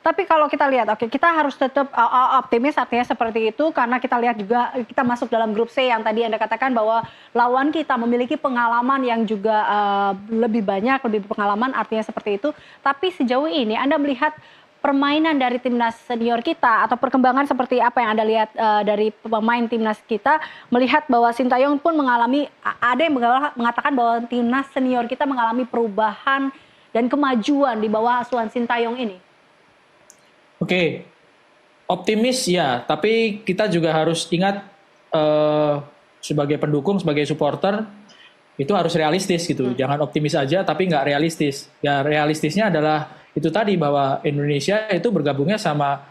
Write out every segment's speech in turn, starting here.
Tapi kalau kita lihat, oke, kita harus tetap optimis artinya seperti itu karena kita lihat juga kita masuk dalam grup C yang tadi Anda katakan bahwa lawan kita memiliki pengalaman yang juga lebih banyak, lebih berpengalaman artinya seperti itu. Tapi sejauh ini Anda melihat permainan dari timnas senior kita atau perkembangan seperti apa yang Anda lihat dari pemain timnas kita, melihat bahwa Sintayong pun mengalami, ada yang mengatakan bahwa timnas senior kita mengalami perubahan dan kemajuan di bawah asuhan Sintayong ini. Oke, optimis ya, tapi kita juga harus ingat sebagai pendukung, sebagai supporter itu harus realistis gitu. Jangan optimis aja tapi nggak realistis. Ya realistisnya adalah itu tadi bahwa Indonesia itu bergabungnya sama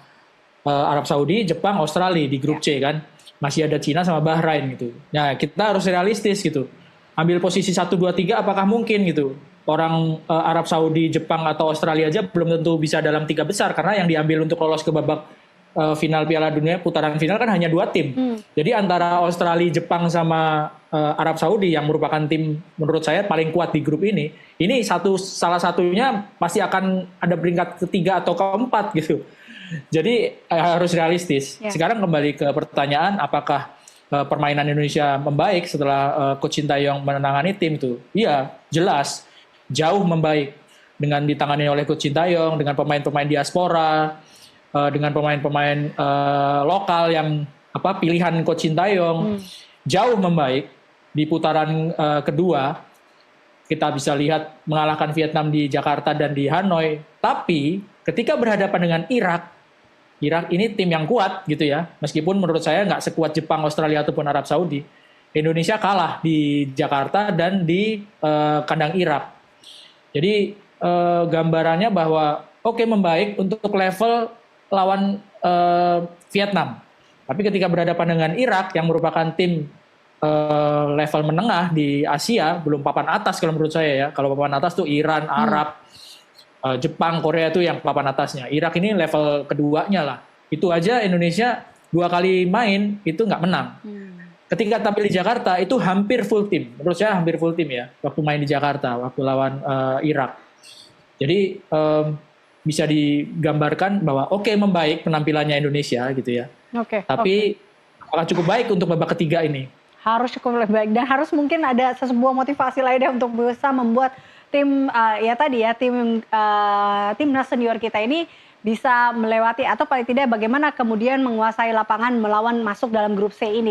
Arab Saudi, Jepang, Australia di grup C kan. Masih ada Cina sama Bahrain gitu. Nah kita harus realistis gitu. Ambil posisi 1, 2, 3 apakah mungkin gitu. Orang Arab Saudi, Jepang atau Australia aja belum tentu bisa dalam 3 besar karena yang diambil untuk lolos ke babak final Piala Dunia putaran final kan hanya 2 tim. Jadi antara Australia, Jepang sama Arab Saudi yang merupakan tim menurut saya paling kuat di grup ini salah satunya pasti akan ada peringkat ketiga atau keempat gitu. Jadi harus realistis. Sekarang kembali ke pertanyaan apakah permainan Indonesia membaik setelah Coach Sintayong menangani tim tuh? Iya, jelas. Jauh membaik dengan ditangani oleh Coach Sintayong, dengan pemain-pemain diaspora, dengan pemain-pemain lokal yang pilihan Coach Sintayong jauh membaik di putaran kedua. Kita bisa lihat mengalahkan Vietnam di Jakarta dan di Hanoi. Tapi ketika berhadapan dengan Irak ini tim yang kuat gitu ya. Meskipun menurut saya nggak sekuat Jepang, Australia ataupun Arab Saudi. Indonesia kalah di Jakarta dan di kandang Irak. Jadi gambarannya bahwa oke membaik untuk level lawan Vietnam. Tapi ketika berhadapan dengan Irak yang merupakan tim level menengah di Asia, belum papan atas kalau menurut saya ya. Kalau papan atas tuh Iran, Arab, Jepang, Korea itu yang papan atasnya. Irak ini level keduanya lah. Itu aja Indonesia 2 kali main itu nggak menang. Ketika tampil di Jakarta itu hampir full tim. Menurut saya hampir full tim ya. Waktu main di Jakarta, waktu lawan Irak. Jadi bisa digambarkan bahwa oke membaik penampilannya Indonesia gitu ya. Tapi apakah cukup baik untuk babak ketiga ini? Harus cukup lebih baik dan harus mungkin ada sebuah motivasi lainnya untuk bisa membuat tim timnas senior kita ini bisa melewati atau paling tidak bagaimana kemudian menguasai lapangan melawan masuk dalam grup C ini.